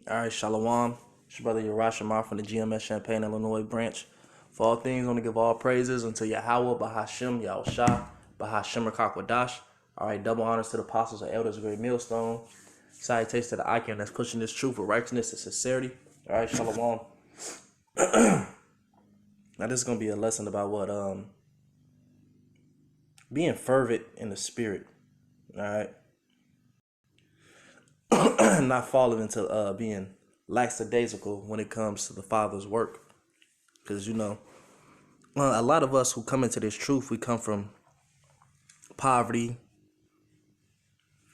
All right, Shalom. It's your brother Yerashimar from the GMS Champaign, Illinois branch. For all things, I want to give all praises unto Yahweh, Bahashim, Yahushua, Bahashim, Rakakwadash. All right, double honors to the apostles and elders of Great Millstone. Salutations to the icon that's pushing this truth with righteousness and sincerity. All right, Shalom. Now, this is going to be a lesson about what being fervent in the spirit. All right. Not falling into being lackadaisical when it comes to the Father's work. Because, a lot of us who come into this truth, we come from poverty.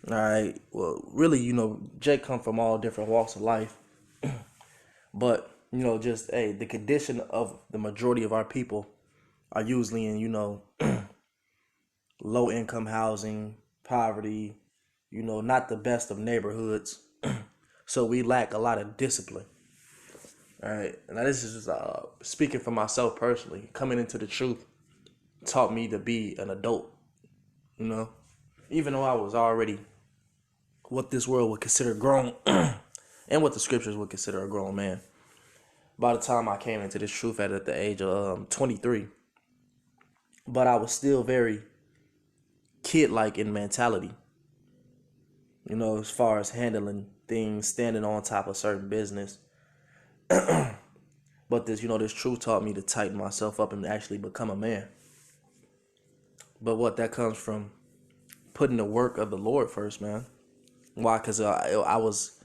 All right. Well, really, Jake come from all different walks of life. But, the condition of the majority of our people are usually in, low income housing, poverty, not the best of neighborhoods. So we lack a lot of discipline. All right. Now, this is just speaking for myself personally. Coming into the truth taught me to be an adult, even though I was already what this world would consider grown and what the scriptures would consider a grown man. By the time I came into this truth at the age of 23. But I was still very kid-like in mentality. As far as handling things, standing on top of certain business. But this truth taught me to tighten myself up and actually become a man. But that comes from putting the work of the Lord first, man. Why? Because I was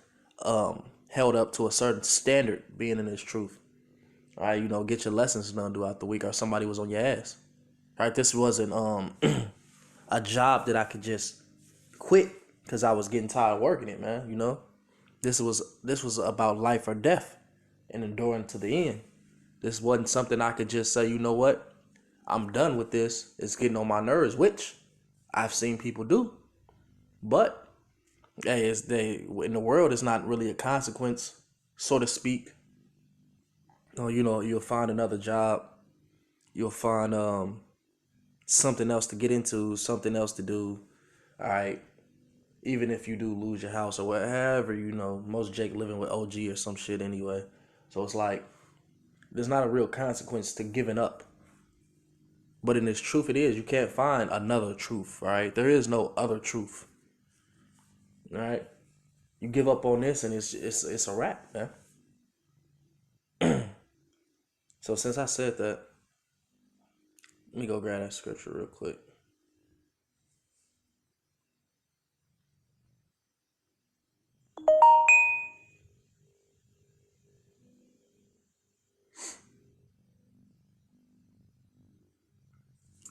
held up to a certain standard being in this truth. All right, get your lessons done throughout the week, or somebody was on your ass. All right, this wasn't a job that I could just quit because I was getting tired of working it, man. This was about life or death and enduring to the end. This wasn't something I could just say, you know what, I'm done with this. It's getting on my nerves, which I've seen people do. But hey, in the world, it's not really a consequence, so to speak. You'll find another job. You'll find something else to get into, something else to do. All right. Even if you do lose your house or whatever, most Jake living with OG or some shit anyway. So it's like, there's not a real consequence to giving up. But in this truth, it is. You can't find another truth, all right? There is no other truth, all right? You give up on this and it's a wrap, man. So since I said that, let me go grab that scripture real quick.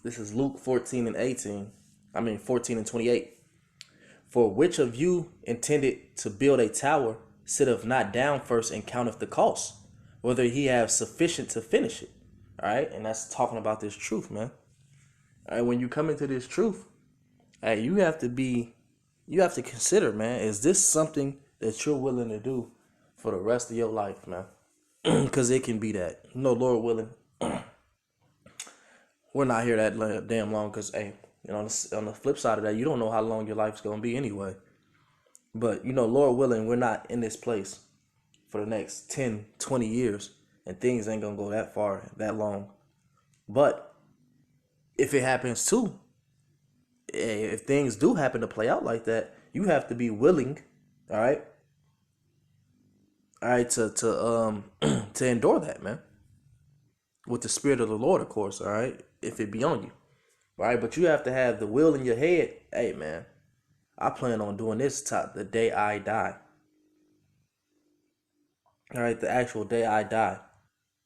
This is Luke 14 and 28. For which of you intended to build a tower, sitteth not down first and counteth the cost, whether he have sufficient to finish it. All right. And that's talking about this truth, man. All right. When you come into this truth, hey, you have to consider, man, is this something that you're willing to do for the rest of your life, man? Because it can be that. Lord willing. We're not here that damn long because, hey, on the flip side of that, you don't know how long your life's going to be anyway. But, Lord willing, we're not in this place for the next 10, 20 years, and things ain't going to go that far, that long. But if it happens too, if things do happen to play out like that, you have to be willing, all right, to endure that, man. With the spirit of the Lord, of course, all right, if it be on you, all right? But you have to have the will in your head. Hey, man, I plan on doing this the day I die. All right, the actual day I die.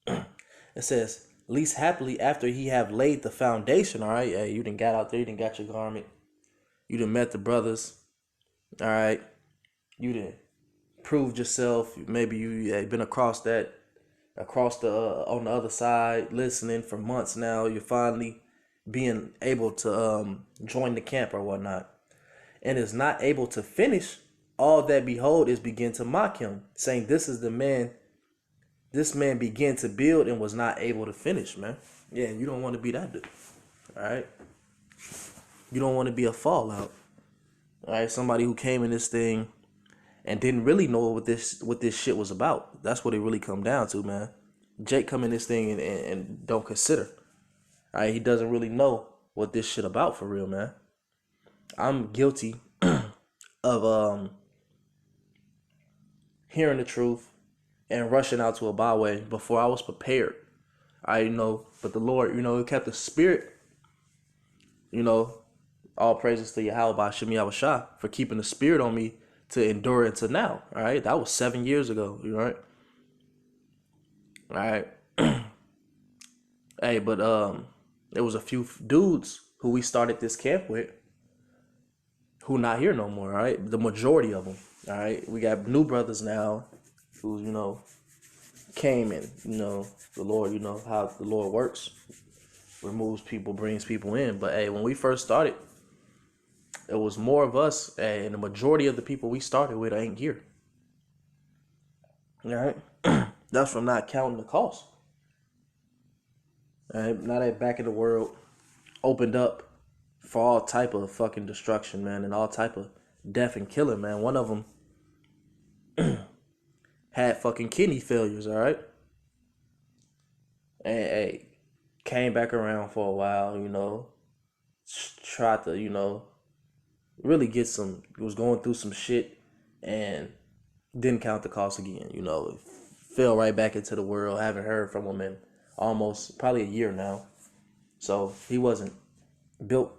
It says, least happily after he have laid the foundation, all right? Hey, you done got out there, you done got your garment. You done met the brothers, all right? You done proved yourself. Maybe you been across the on the other side, listening for months now. You're finally being able to join the camp or whatnot, and is not able to finish. All that behold is begin to mock him, saying, this is the man. This man began to build and was not able to finish, man. Yeah, you don't want to be that dude, all right? You don't want to be a fallout, all right? Somebody who came in this thing and didn't really know what this shit was about. That's what it really come down to, man. Jake come in this thing and don't consider. All right, he doesn't really know what this shit about for real, man. I'm guilty of hearing the truth and rushing out to a byway before I was prepared. I know, but the Lord, He kept the spirit, you know, all praises to Yahweh by Shemi Awashah for keeping the spirit on me to endure until now. All right, that was 7 years ago. You right? All right. Hey, but there was a few dudes who we started this camp with who not here no more. All right, the majority of them. All right, we got new brothers now who came and the Lord, how the Lord works, removes people, brings people in. But hey, when we first started, it was more of us, and the majority of the people we started with ain't here. All right, that's from not counting the cost. All right, now that back in the world opened up for all type of fucking destruction, man, and all type of death and killing, man. One of them had fucking kidney failures, all right, and hey, came back around for a while, tried to, really get some, was going through some shit and didn't count the cost again, fell right back into the world. Haven't heard from him in almost probably a year now. So he wasn't built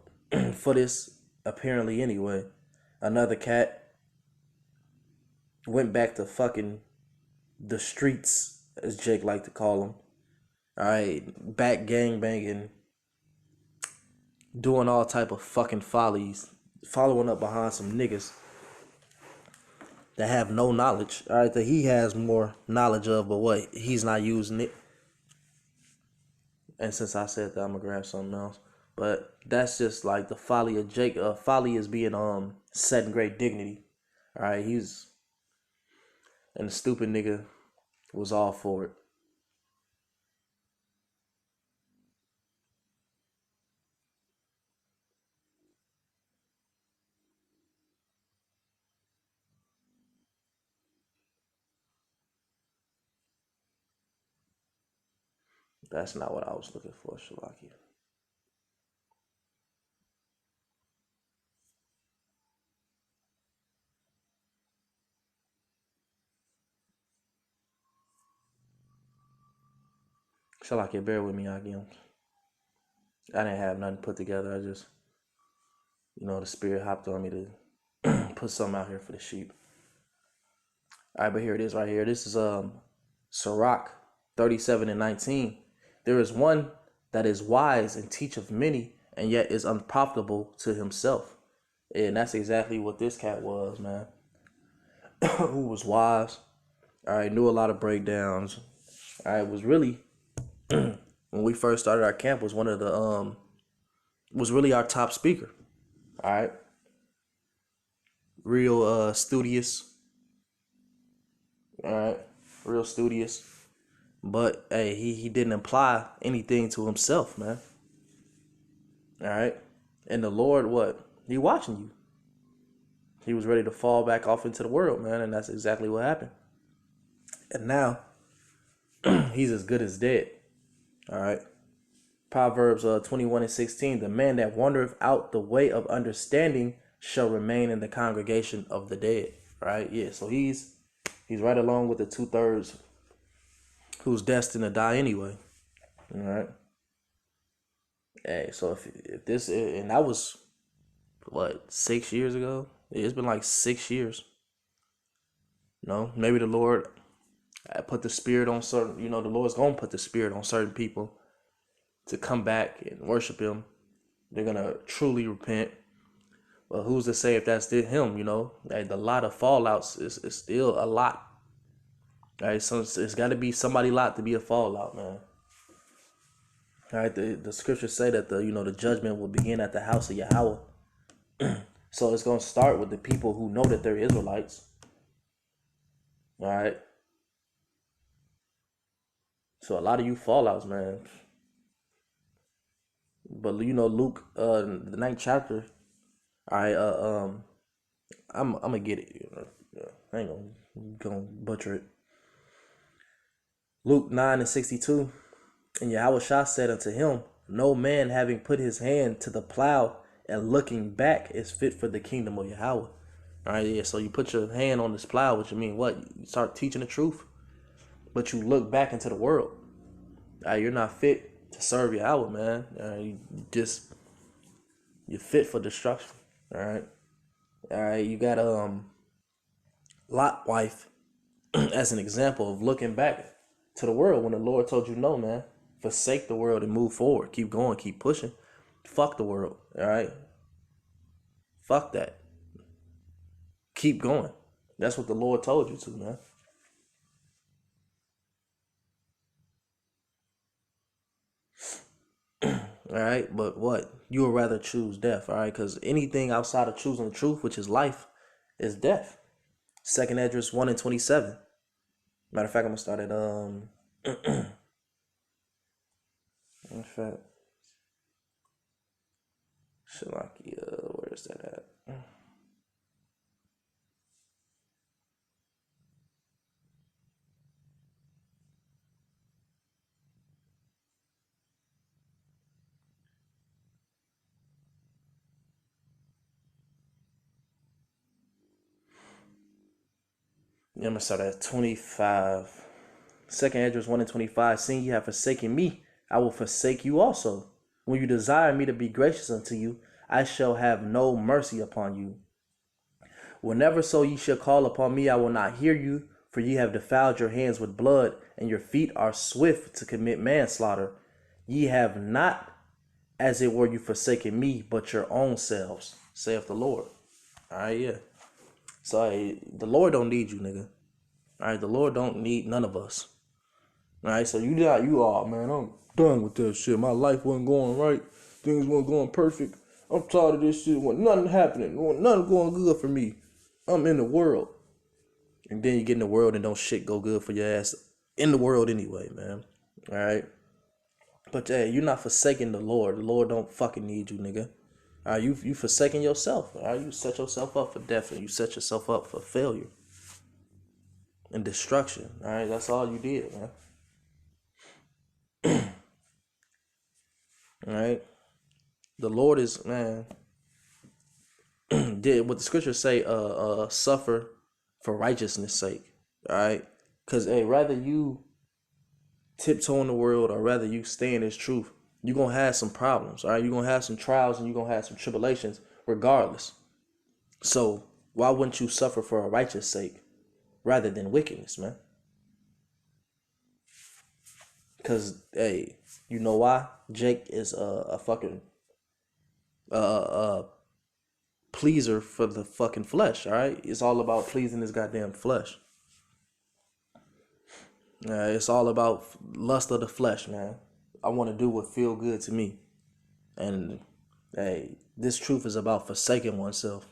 for this apparently anyway. Another cat went back to fucking the streets, as Jake liked to call them. All right, back gang banging, doing all type of fucking follies, following up behind some niggas that have no knowledge. All right, that he has more knowledge of, but what, he's not using it. And since I said that, I'm gonna grab something else. But that's just like the folly of Jake. Folly is being set in great dignity. All right, and the stupid nigga was all for it. That's not what I was looking for, Shalaki. Shalaki, bear with me again. I didn't have nothing put together. I just, the spirit hopped on me to put something out here for the sheep. All right, but here it is right here. This is Sirach 37 and 19. There is one that is wise and teacheth many, and yet is unprofitable to himself. And that's exactly what this cat was, man. Who was wise. All right, knew a lot of breakdowns. All right, was really when we first started our camp was one of the was really our top speaker. All right, real studious. All right, real studious. But hey, he didn't imply anything to himself, man. All right, and the Lord, what, he watching you. He was ready to fall back off into the world, man, and that's exactly what happened. And now he's as good as dead. All right. Proverbs 21 and 16. The man that wandereth out the way of understanding shall remain in the congregation of the dead. Right? Yeah. So he's right along with the 2/3 who's destined to die anyway. All right. Hey, so if this, and that was what, 6 years ago? It's been like 6 years. Maybe the Lord put the spirit on certain, the Lord's gonna put the spirit on certain people to come back and worship him. They're gonna truly repent. Well, who's to say if that's him? Like, the lot of fallouts is still a lot. All right, so it's got to be somebody lot to be a fallout, man. All right, the scriptures say that the judgment will begin at the house of Yahweh. So it's gonna start with the people who know that they're Israelites. All right. So a lot of you fallouts, man. But Luke, the 9th chapter. All right. I'm gonna get it. I ain't gonna butcher it. Luke 9:62. And Yahushua said unto him, no man having put his hand to the plow and looking back is fit for the kingdom of Yahweh. All right, yeah. So you put your hand on this plow, which mean what? You start teaching the truth, but you look back into the world. All right, you're not fit to serve Yahweh, man. You're fit for destruction. All right. You got Lot wife as an example of looking back to the world when the Lord told you no, man. Forsake the world and move forward. Keep going, keep pushing. Fuck the world. All right. Fuck that. Keep going. That's what the Lord told you to, man. All right, but what? You would rather choose death, all right? Because anything outside of choosing the truth, which is life, is death. Second Esdras 1:27. Matter of fact, I'm gonna start at in fact, Shalakia, where is that at? Yeah, I'm gonna start at 25. Second Esdras 1:25. Seeing ye have forsaken me, I will forsake you also. When you desire me to be gracious unto you, I shall have no mercy upon you. Whenever so ye shall call upon me, I will not hear you, for ye have defiled your hands with blood, and your feet are swift to commit manslaughter. Ye have not, as it were, you forsaken me, but your own selves, saith the Lord. All right, yeah. So the Lord don't need you, nigga. All right, the Lord don't need none of us. All right, so you are, man. I'm done with that shit. My life wasn't going right. Things weren't going perfect. I'm tired of this shit. Wasn't nothing happening. Wasn't nothing going good for me. I'm in the world. And then you get in the world and don't shit go good for your ass in the world anyway, man. All right. But hey, you're not forsaking the Lord. The Lord don't fucking need you, nigga. All right, you forsaking yourself. All right, you set yourself up for death and you set yourself up for failure and destruction. All right, that's all you did, man. All right. The Lord is, man, did what the scriptures say, suffer for righteousness' sake. All right. Because, hey, rather you tiptoe in the world or rather you stay in this truth, you're going to have some problems. All right. You're going to have some trials and you're going to have some tribulations regardless. So why wouldn't you suffer for a righteous sake rather than wickedness, man? Because, hey, you know why? Jake is a fucking pleaser for the fucking flesh, all right? It's all about pleasing this goddamn flesh. It's all about lust of the flesh, man. I want to do what feel good to me. And, hey, this truth is about forsaking oneself.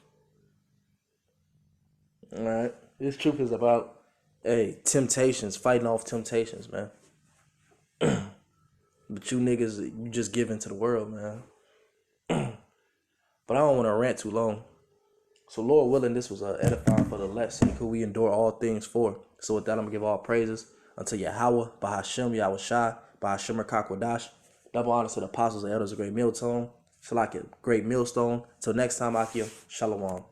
All right? This truth is about, hey, temptations, fighting off temptations, man. But you niggas, you just give into the world, man. But I don't want to rant too long. So Lord willing, this was edifying for the lesson. Who we endure all things for. So with that, I'm going to give all praises unto Yahweh, Bahashem, Yahushai, Bahashem, Kakwadash. Double honors to the apostles and elders of Great Millstone. Shalakia, Great Millstone. Till next time, Akia, Shalom.